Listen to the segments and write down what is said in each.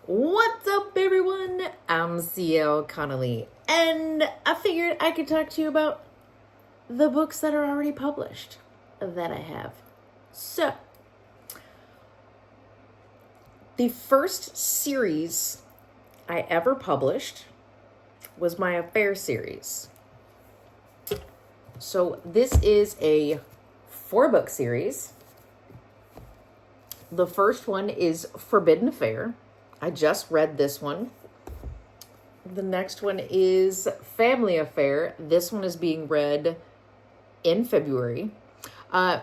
What's up, everyone? I'm CL Connolly, and I figured I could talk to you about the books that are already published that I have. So, the first series I ever published was my Affair series. So, this is a 4-book series. The first one is Forbidden Affair. I just read this one. The next one is Family Affair. This one is being read in February. I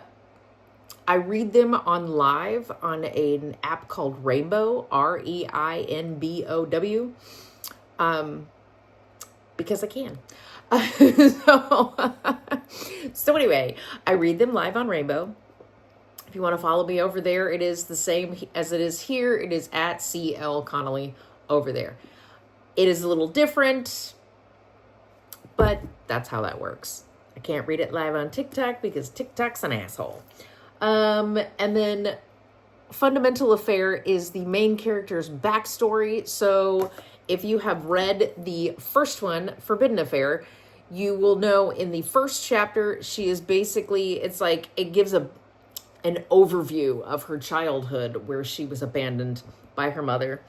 read them on live on an app called Reinbow, Reinbow, because I can. So anyway, I read them live on Reinbow. If you want to follow me over there, it is the same as it is here. It is at CL Connolly over there. It is a little different, but that's how that works. I can't read it live on TikTok because TikTok's an asshole. And then Fundamental Affair is the main character's backstory. So if you have read the first one, Forbidden Affair, you will know in the first chapter, she is basically, it's like, it gives an overview of her childhood where she was abandoned by her mother.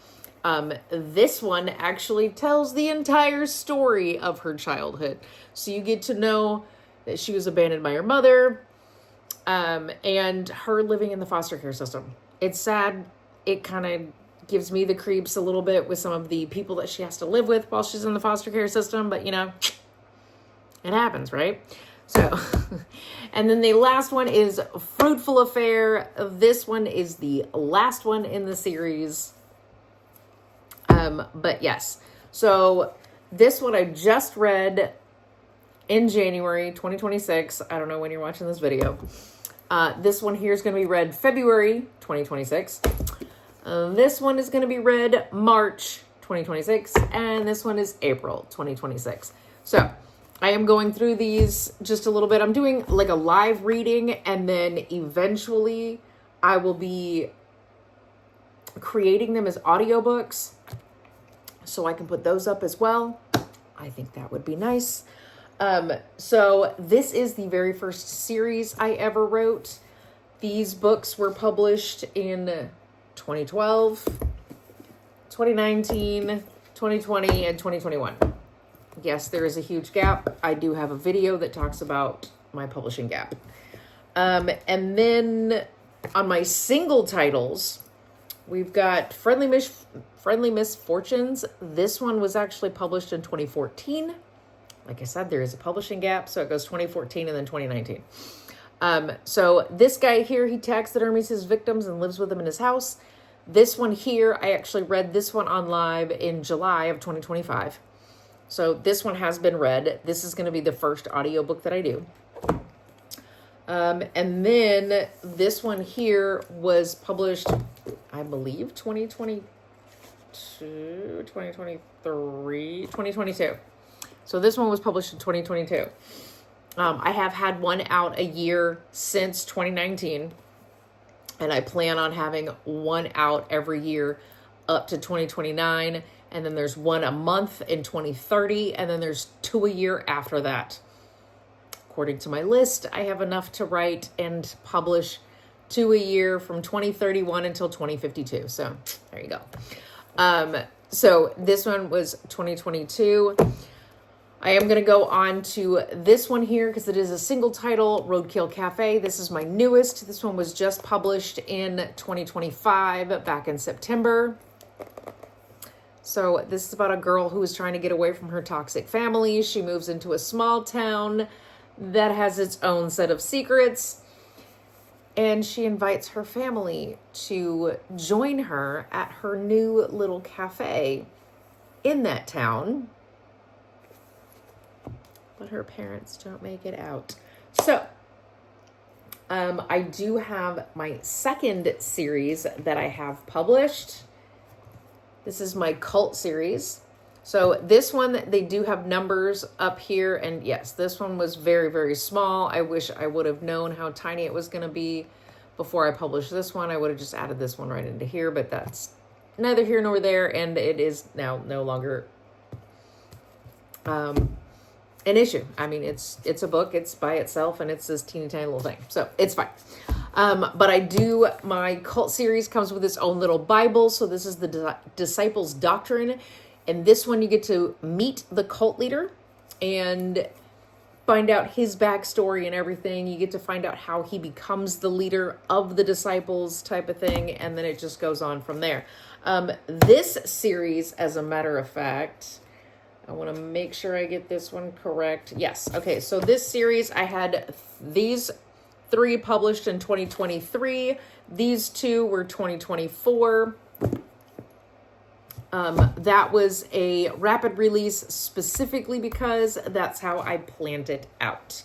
This one actually tells the entire story of her childhood. So you get to know that she was abandoned by her mother, and her living in the foster care system. It's sad. It kind of gives me the creeps a little bit with some of the people that she has to live with while she's in the foster care system, but you know, it happens, right? So, and then the last one is Fruitful Affair. This one is the last one in the series. But yes, so this one I just read in January 2026. I don't know when you're watching this video. This one here is going to be read February 2026. This one is going to be read March 2026. And this one is April 2026. So I am going through these just a little bit. I'm doing like a live reading, and then eventually I will be creating them as audiobooks so I can put those up as well. I think that would be nice. So this is the very first series I ever wrote. These books were published in 2012, 2019, 2020, and 2021. Yes, there is a huge gap. I do have a video that talks about my publishing gap. And then on my single titles, we've got Friendly Misfortunes. This one was actually published in 2014. Like I said, there is a publishing gap, so it goes 2014 and then 2019. So this guy here, he taxidermies his victims and lives with them in his house. This one here, I actually read this one on live in July of 2025. So this one has been read. This is going to be the first audiobook that I do. And then this one here was published, I believe, 2022. So this one was published in 2022. I have had one out a year since 2019. And I plan on having one out every year up to 2029. And then there's one a month in 2030. And then there's 2 a year after that. According to my list, I have enough to write and publish 2 a year from 2031 until 2052. So there you go. So this one was 2022. I am going to go on to this one here because it is a single title, Roadkill Café. This is my newest. This one was just published in 2025, back in September. So this is about a girl who is trying to get away from her toxic family. She moves into a small town that has its own set of secrets. And she invites her family to join her at her new little cafe in that town. But her parents don't make it out. So, I do have my second series that I have published. This is my cult series. So this one, they do have numbers up here. And yes, this one was very, very small. I wish I would have known how tiny it was going to be before I published this one. I would have just added this one right into here, but that's neither here nor there, and it is now no longer an issue. I mean, it's a book, it's by itself, and it's this teeny tiny little thing, so it's fine. But my cult series comes with its own little Bible. So this is the Disciples Doctrine. And this one you get to meet the cult leader and find out his backstory and everything. You get to find out how he becomes the leader of the disciples type of thing. And then it just goes on from there. This series, as a matter of fact, I want to make sure I get this one correct. Yes. Okay. So this series, I had these 3 published in 2023. These 2 were 2024. That was a rapid release specifically because that's how I planned it out.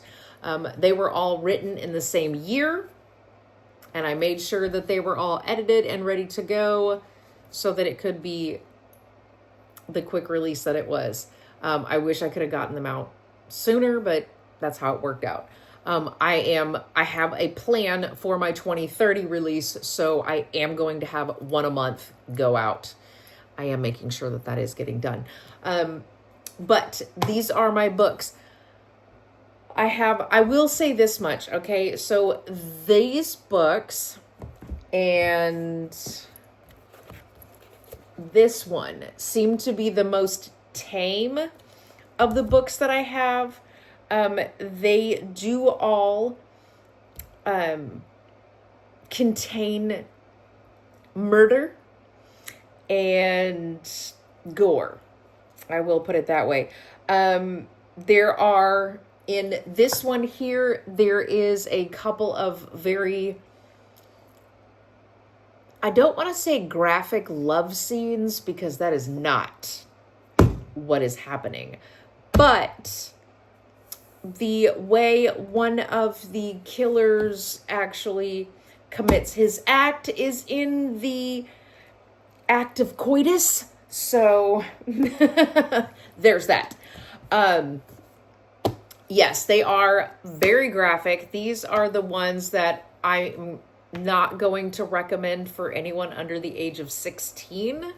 They were all written in the same year, and I made sure that they were all edited and ready to go so that it could be the quick release that it was. I wish I could have gotten them out sooner, but that's how it worked out. I have a plan for my 2030 release, so I am going to have 1 a month go out. I am making sure that is getting done. But these are my books. I will say this much, okay? So these books and this one seem to be the most tame of the books that I have. They do all contain murder and gore. I will put it that way. There are, in this one here, there is a couple of very, I don't want to say graphic love scenes because that is not what is happening. But the way one of the killers actually commits his act is in the act of coitus. So there's that. Yes, they are very graphic. These are the ones that I'm not going to recommend for anyone under the age of 16.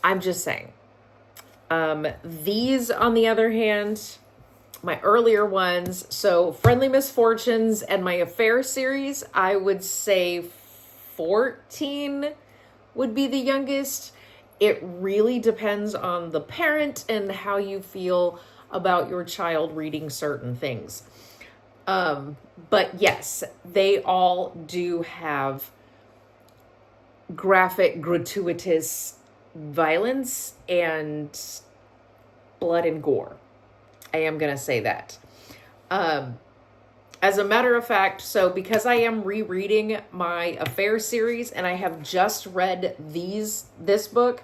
I'm just saying. These, on the other hand, my earlier ones, so Friendly Misfortunes and my Affair series, I would say 14 would be the youngest. It really depends on the parent and how you feel about your child reading certain things. But yes, they all do have graphic, gratuitous violence and blood and gore. I am going to say that. As a matter of fact, so because I am rereading my Affair series and I have just read this book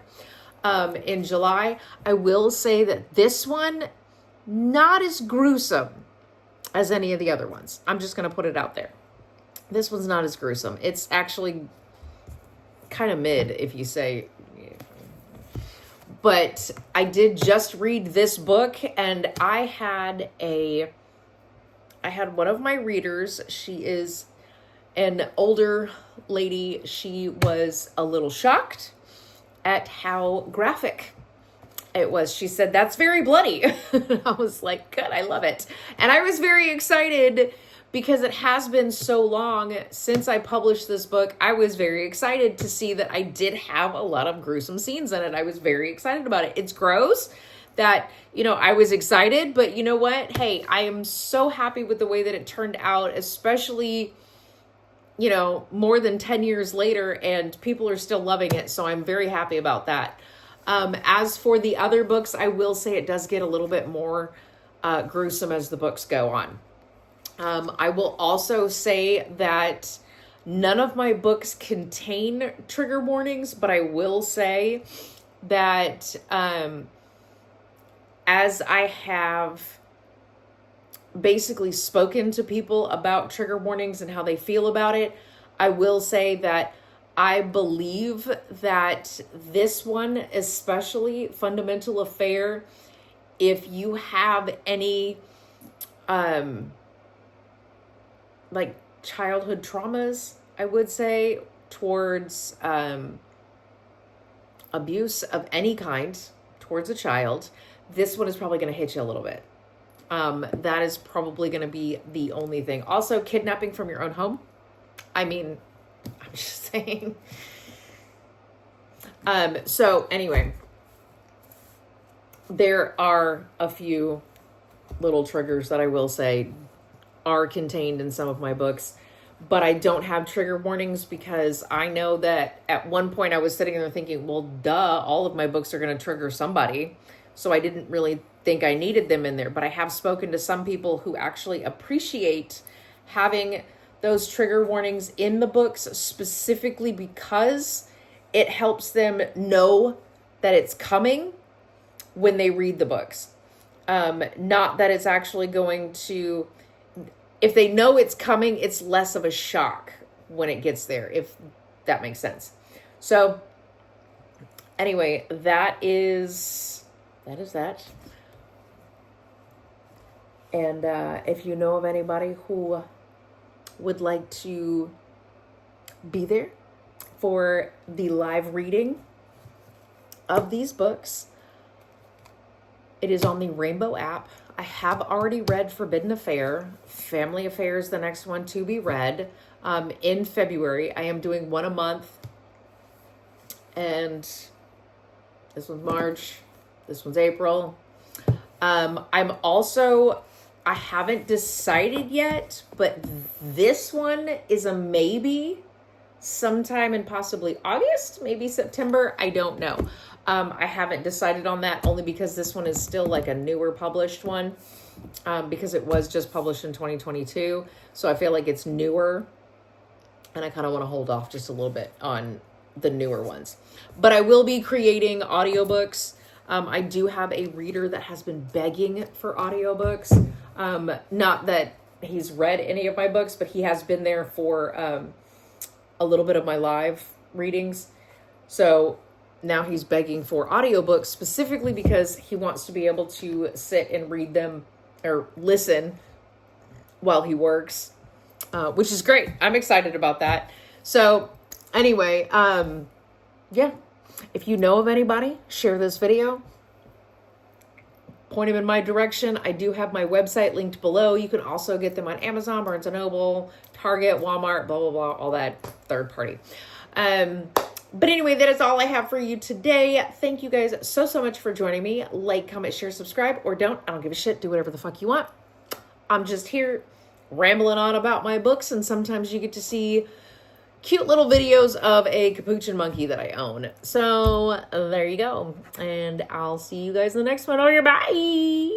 in July, I will say that this one, not as gruesome as any of the other ones. I'm just going to put it out there. This one's not as gruesome. It's actually kind of mid, if you say. But I did just read this book, and I had one of my readers. She is an older lady. She was a little shocked at how graphic it was. She said, "That's very bloody." I was like, good, I love it. And I was very excited because it has been so long since I published this book. I was very excited to see that I did have a lot of gruesome scenes in it. I was very excited about it. It's gross that, I was excited, but you know what? Hey, I am so happy with the way that it turned out, especially, more than 10 years later, and people are still loving it. So I'm very happy about that. As for the other books, I will say it does get a little bit more gruesome as the books go on. I will also say that none of my books contain trigger warnings, but I will say that as I have basically spoken to people about trigger warnings and how they feel about it, I will say that I believe that this one, especially Fundamental Affair, if you have any childhood traumas, I would say towards abuse of any kind towards a child, this one is probably going to hit you a little bit. That is probably going to be the only thing. Also, kidnapping from your own home. I mean, I'm just saying. So anyway, there are a few little triggers that I will say are contained in some of my books, but I don't have trigger warnings because I know that at one point I was sitting there thinking, well, duh, all of my books are going to trigger somebody. So I didn't really think I needed them in there, but I have spoken to some people who actually appreciate having those trigger warnings in the books specifically because it helps them know that it's coming when they read the books. Not that it's actually going to, if they know it's coming, it's less of a shock when it gets there, if that makes sense. So anyway, that is that. And if you know of anybody who would like to be there for the live reading of these books, it is on the Reinbow app. I have already read Forbidden Affair. Family Affair is the next one to be read in February. I am doing one a month. And this one's March. This one's April. I haven't decided yet, but this one is a maybe sometime in possibly August, maybe September. I don't know. I haven't decided on that only because this one is still like a newer published one because it was just published in 2022. So I feel like it's newer and I kind of want to hold off just a little bit on the newer ones. But I will be creating audiobooks. I do have a reader that has been begging for audiobooks. Not that he's read any of my books, but he has been there for a little bit of my live readings. So now he's begging for audiobooks specifically because he wants to be able to sit and read them or listen while he works, which is great. I'm excited about that. So anyway, yeah, if you know of anybody, share this video. Point them in my direction. I do have my website linked below. You can also get them on Amazon, Barnes & Noble, Target, Walmart, blah, blah, blah, all that third party. But anyway, that is all I have for you today. Thank you guys so much for joining me. Like, comment, share, subscribe, or don't. I don't give a shit. Do whatever the fuck you want. I'm just here rambling on about my books, and sometimes you get to see cute little videos of a capuchin monkey that I own. So there you go. And I'll see you guys in the next one. Okay, bye.